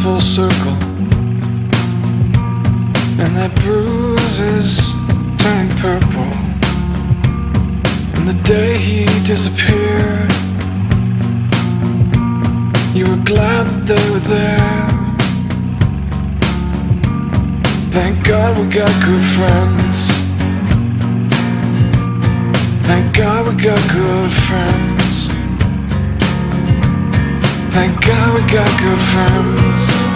full circle, and that bruise is turning purple. And the day he disappeared, you were glad that they were there. Thank God we got good friends. Thank God we got good friends. Thank God we got good friends.